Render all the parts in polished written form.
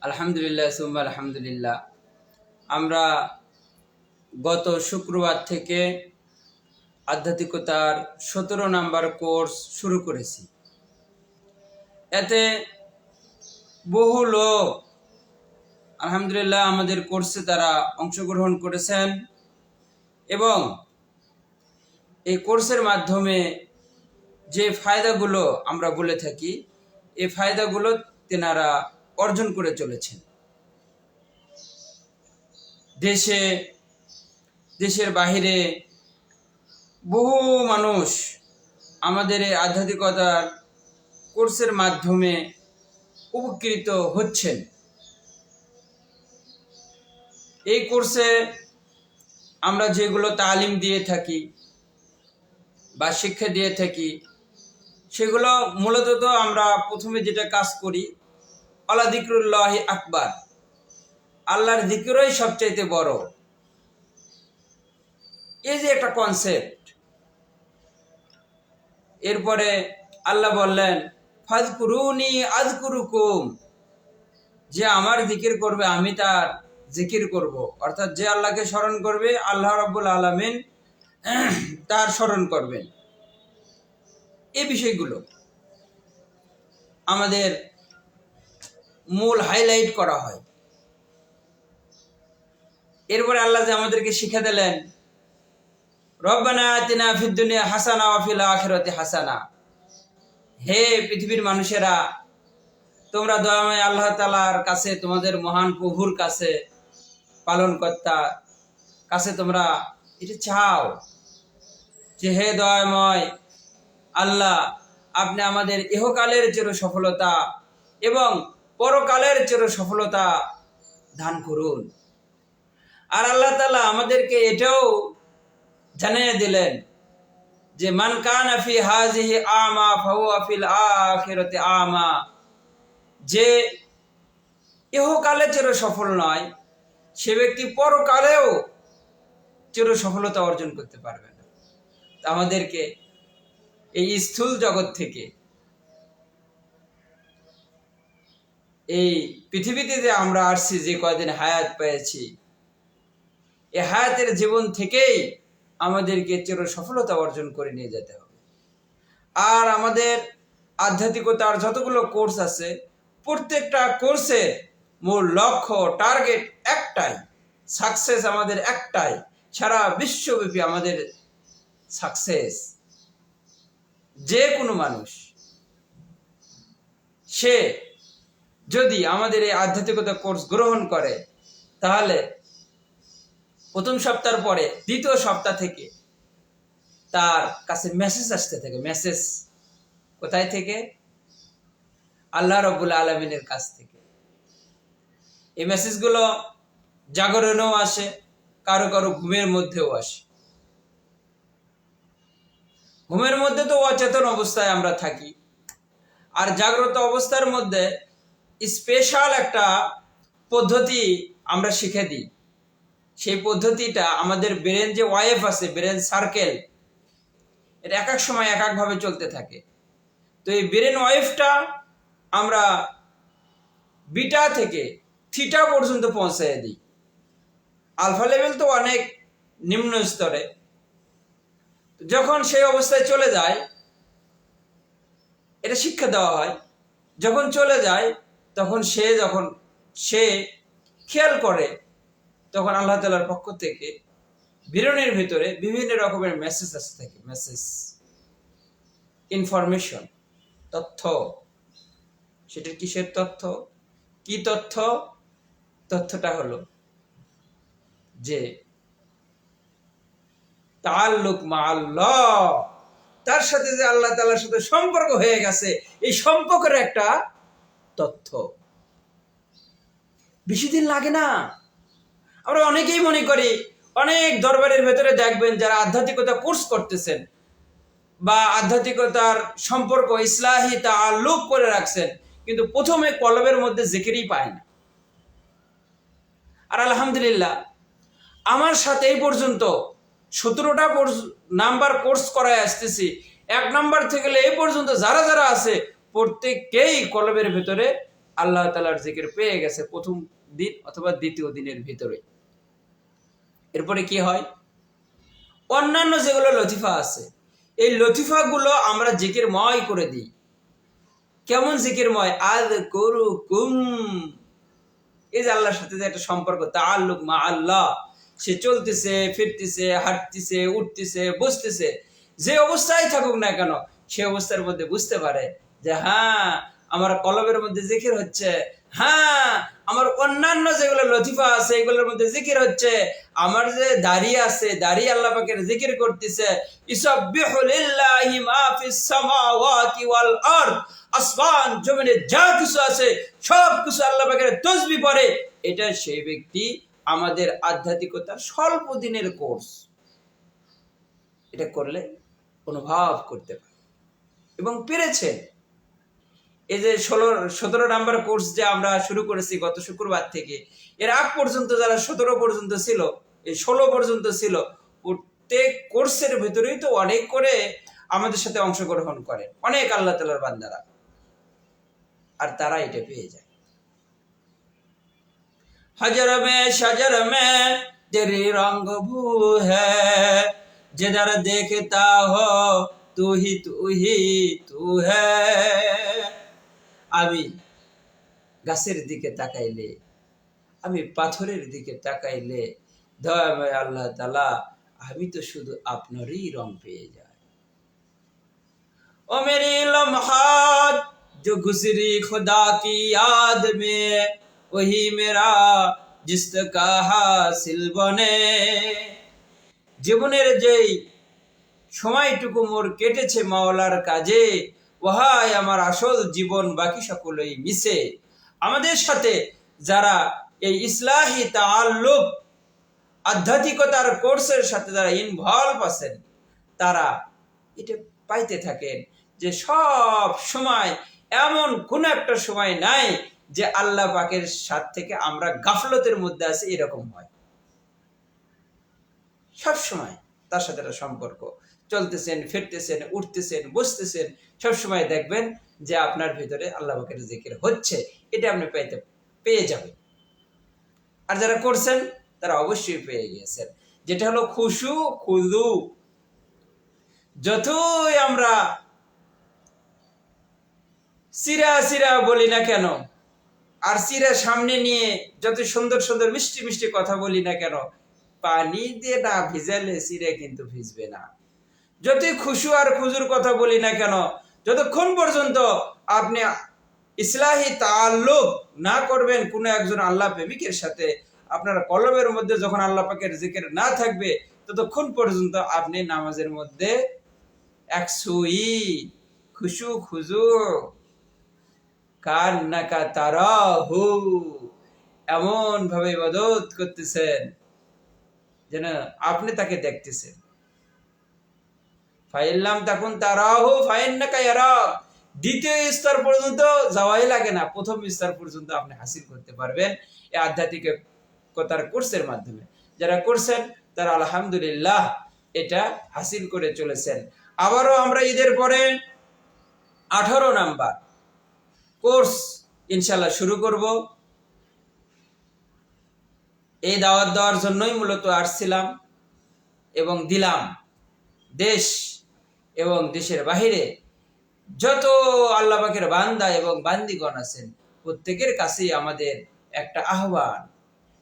আলহামদুলিল্লাহ সুম্মা আলহামদুলিল্লাহ। আমরা গত শুক্রবার থেকে আধ্যাত্মিকতার 17 নাম্বার কোর্স শুরু করেছি। এতে বহু লোক আলহামদুলিল্লাহ আমাদের কোর্সে তারা অংশগ্রহণ করেছেন এবং এই কোর্সের মাধ্যমে যে ফায়দাগুলো আমরা বলে থাকি এই ফায়দাগুলো তেনারা অর্জন করে চলেছেন। দেশের বাহিরে বহু মানুষ আমাদের এই আধ্যাত্মিকতার কোর্সের মাধ্যমে উপকৃত হচ্ছেন। এই কোর্সে আমরা যেগুলো তালিম দিয়ে থাকি বা শিক্ষা দিয়ে থাকি সেগুলো মূলত তো আমরা প্রথমে যেটা কাজ করি, আল্লাহ যিকরুল্লাহি আকবার, আল্লাহর যিকরই সবচাইতে বড়। এই যে একটা কনসেপ্ট। এরপরে আল্লাহ বললেন ফাযকুরুনি আযকুরুকুম, যে আমার জিকির করবে আমি তার জিকির করব। অর্থাৎ যে আল্লাহকে স্মরণ করবে আল্লাহ রাব্বুল আলামিন তার স্মরণ করবেন। এই বিষয়গুলো আমাদের মূল হাইলাইট করা হয়। এরপরে আল্লাহ যে আমাদেরকে শিক্ষা দিলেন রব্বানা আতিনা ফিদ দুনিয়া হাসানা ওয়া ফিল আখিরাতি হাসানা, হে পৃথিবীর মানুষেরা, তোমরা দয়াময় আল্লাহ তাআলার কাছে, তোমাদের মহান প্রভুর কাছে, পালনকর্তা কাছে তোমরা এটা চাও যে হে দয়াময় আল্লাহ, আপনি আমাদের ইহকালের চির সফলতা এবং পরকালের চির সফলতা দান করুন। আর আল্লাহ তাআলা আমাদেরকে এটাও জানিয়ে দিলেন যে মান কানা ফি হাযিহি আমা ফাহুয়া ফিল আখিরাতি আমা, যে ইহকালে চির সফল নয় সে ব্যক্তি পরকালেও চির সফলতা অর্জন করতে পারবে না। আমাদেরকে এই স্থূল জগৎ থেকে, এই পৃথিবীতে যে আমরা আসছি, যে কয়দিন হায়াত পেয়েছি, এই হায়াতের জীবন থেকেই আমাদেরকে চির সফলতা অর্জন করে নিয়ে যেতে হবে। আর আমাদের আধ্যাত্মিকতার যতগুলো কোর্স আছে প্রত্যেকটা কোর্সের মূল লক্ষ্য, টার্গেট একটাই, সাকসেস আমাদের একটাই, সারা বিশ্বব্যাপী আমাদের সাকসেস। যে কোনো মানুষ সে যদি আমাদের এই আধ্যাত্মিকতা কোর্স গ্রহণ করে তাহলে প্রথম সপ্তাহ পরে দ্বিতীয় সপ্তাহ থেকে তার কাছে মেসেজ আসতে থাকে। মেসেজ কোথায় থেকে? আল্লাহ রাব্বুল আলামিনের কাছ থেকে। এই মেসেজগুলো জাগরণেও আসে, কারো কারো ঘুমের মধ্যেও আসে। ঘুমের মধ্যে তো অচেতন অবস্থায় আমরা থাকি, আর জাগ্রত অবস্থার মধ্যে স্পেশাল একটা পদ্ধতি আমরা শিখে দিই। সেই পদ্ধতিটা আমাদের ব্রেন যে ওয়েভ আছে, ব্রেন সার্কেল, এটা এক এক সময় এক একভাবে চলতে থাকে। তো এই ব্রেন ওয়েভটা আমরা বিটা থেকে থিটা পর্যন্ত পৌঁছায় দিই। আলফা লেভেল তো অনেক নিম্ন স্তরে। যখন সেই অবস্থায় চলে যায়, এটা শিক্ষা দেওয়া হয়, যখন চলে যায় তখন সে খেয়াল করে, তখন আল্লাহ তাআলার পক্ষ থেকে ব্রেনের ভিতরে বিভিন্ন রকমের মেসেজ আসতে থাকে। মেসেজ, ইনফরমেশন, তথ্য। সেটা কিসের তথ্য? কি তথ্য? তথ্যটা হলো যে তাআল্লুক মা আল্লাহ, তার সাথে যে আল্লাহ তাআলার সাথে সম্পর্ক হয়ে গেছে, এই সম্পর্কের একটা তথ্য। বেশি দিন লাগে না। আমরা অনেকেই মনে করি, অনেক দরবারের ভেতরে দেখবেন যারা আধ্যাত্মিকতা কোর্স করতেছেন বা আধ্যাত্মিকতার সম্পর্ক ইসলাহি তাআল্লুক করে রাখছেন, কিন্তু প্রথমে কলবের মধ্যে জিকিরই পায় না। আর আলহামদুলিল্লাহ আমার সাথে এই পর্যন্ত 17টা নাম্বার কোর্স করায় আসতেছি। 1 নাম্বার থেকে এই পর্যন্ত যারা যারা আছে প্রত্যেককেই কলবের ভেতরে আল্লাহ তাআলার জিকির পেয়ে গেছে প্রথম দিন অথবা দ্বিতীয় দিনের ভিতরে। এরপরে কি হয়, অন্যান্য যেগুলো লতিফা আছে এই লতিফাগুলো আমরা জিকিরময় করে দিই। কেমন জিকিরময়? আদ করু কুম, এই যে আল্লাহর সাথে যে একটা সম্পর্ক, তাআল্লুক মা আল্লাহ, সে চলতেছে, ফিরতেছে, হাঁটতেছে, উঠতেছে, বসতেছে, যে অবস্থায় থাকুক না কেন সে অবস্থার মধ্যে বুঝতে পারে যে হ্যাঁ আমার কলবের মধ্যে জিকির হচ্ছে, হ্যাঁ আমার অন্যান্য যেগুলো লতিফা আছে এগুলোর মধ্যে জিকির হচ্ছে, আমার যে দাঁড়িয়ে আছে দাঁড়িয়ে আল্লাহ পাকের জিকির করতেছে। ইসাব্বিহু লিল্লাহি মা ফিস সামাওয়াতি ওয়াল আরদ, আসমান জমিনে যা কিছু আছে সব কিছু আল্লাহ পাকের তাসবিহ পড়ে। এটা সেই ব্যক্তি আমাদের আধ্যাত্মিকতার স্বল্প দিনের কোর্স, এটা করলে অনুভব করতে পারে এবং পেরেছে। এই যে 17 নাম্বার কোর্স যে আমরা শুরু করেছি গত শুক্রবার থেকে, এর আগ পর্যন্ত যারা 17 পর্যন্ত ছিল, এই 16 পর্যন্ত ছিল, প্রত্যেক কোর্সের ভেতরেই তো অনেক করে আমাদের সাথে অংশগ্রহণ করে অনেক আল্লাহ তাআলার বান্দারা, আর তারা এটা পেয়ে যায়। हजर में शजर में तेरी रंग भू है, जिधर देखता हो तू ही तू है। আমি গাছের দিকে তাকাইলে, আমি পাথরের দিকে তাকাইলে দয়াময় আল্লাহ তাআলা আমি তো শুধু আপনারই রং পেয়ে যাই। ओ मेरी लम्हात जो गुजरी खुदा की याद में, वही मेरा जिस्त का हासिल बने। জীবনের যেই সময়টুকু মোর কেটেছে মাওলার কাজে, ওহাই আমার আসল জীবন, বাকি সকলেই মিশে। আমাদের সাথে যারা এই ইসলাহি তাআল্লুক আধ্যাত্মিকতার কোর্সের সাথে যারা ইনভলভ আছেন তারা এটা পাইতে থাকেন যে সব সময় এমন কোন একটা সময় নাই যে আল্লাহ পাকের সাথে থেকে আমরা গাফলতের মধ্যে আছি, এরকম হয়। সব সময় তার সাথে একটা সম্পর্ক, চলতেছেন, ফিরতেছেন, উঠতেছেন, বসতেছেন, সব সময় দেখবেন যে আপনার ভিতরে আল্লাহ পাকের জিকির হচ্ছে, এটা আপনি পেয়ে যাবেন। আর যারা করছেন তারা অবশ্যই পেয়ে গিয়েছেন, যেটা হলো খুশু খুদু। যতই আমরা সিরা সিরা বলি না কেন, আর সিরা সামনে নিয়ে যত সুন্দর সুন্দর মিষ্টি মিষ্টি কথা বলি না কেন, পানি দিয়ে না ভিজালে সিরা কিন্তু ভিজবে না। যতই খুশু আর খুজুর কথা বলি না কেন, যতক্ষণ পর্যন্ত আপনি ইসলাহি তাআল্লুক না করবেন কোনো একজন আল্লাহ প্রেমিকের সাথে, আপনার কলবের মধ্যে যখন আল্লাহ পাকের জিকির না থাকবে, ততক্ষণ পর্যন্ত আপনি নামাজের মধ্যে একসুই খুশু খুজু কান্নাকা তারাহু এমন ভাবে ইবাদত করতেছেন যেন আপনি তাকে দেখতেছেন। ফাইল্লাম তাকুন তারাহু ফাইন্নাকা ইয়ারাক, দ্বিতীয় স্তর পর্যন্ত যাওয়াই লাগে না, প্রথম স্তর পর্যন্ত আপনি হাসিল করতে পারবেন এই আধ্যাত্মিকতার কোর্সের মাধ্যমে। যারা করছেন তারা আলহামদুলিল্লাহ এটা হাসিল করে চলেছেন। আবারও আমরা ঈদের পরে 18 নাম্বার কোর্স ইনশাআল্লাহ শুরু করব। এই দাওয়াত দেওয়ার জন্যই মূলত আসছিলাম এবং দিলাম। দেশ এবং দেশের বাহিরে যত আল্লাহ পাকের বান্দা এবং বান্দিগণ আছেন প্রত্যেকের কাছেই আমাদের একটা আহ্বান,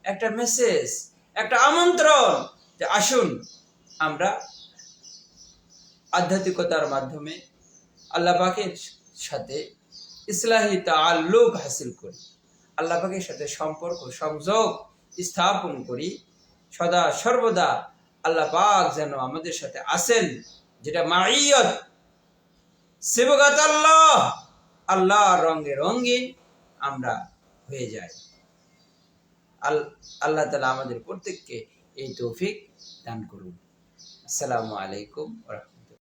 একটা মেসেজ, একটা আমন্ত্রণ যে আসুন আমরা আধ্যাত্মিকতার মাধ্যমে আল্লাহ পাকের সাথে ইসলাহি তাআল্লুক হাসিল করি, আল্লাহ পাকের সাথে সম্পর্ক সংযোগ স্থাপন করি। সদা সর্বদা আল্লাহ পাক যেন আমাদের সাথে আছেন, যেটা মাইয়ত সিবগাত আল্লাহ, আল্লাহর রঙে রঙিন আমরা হয়ে যাই। আল্লাহ তাআলা আমাদের প্রত্যেককে এই তৌফিক দান করুন। আসসালামু আলাইকুম ওয়া রাহমাতুল্লাহ।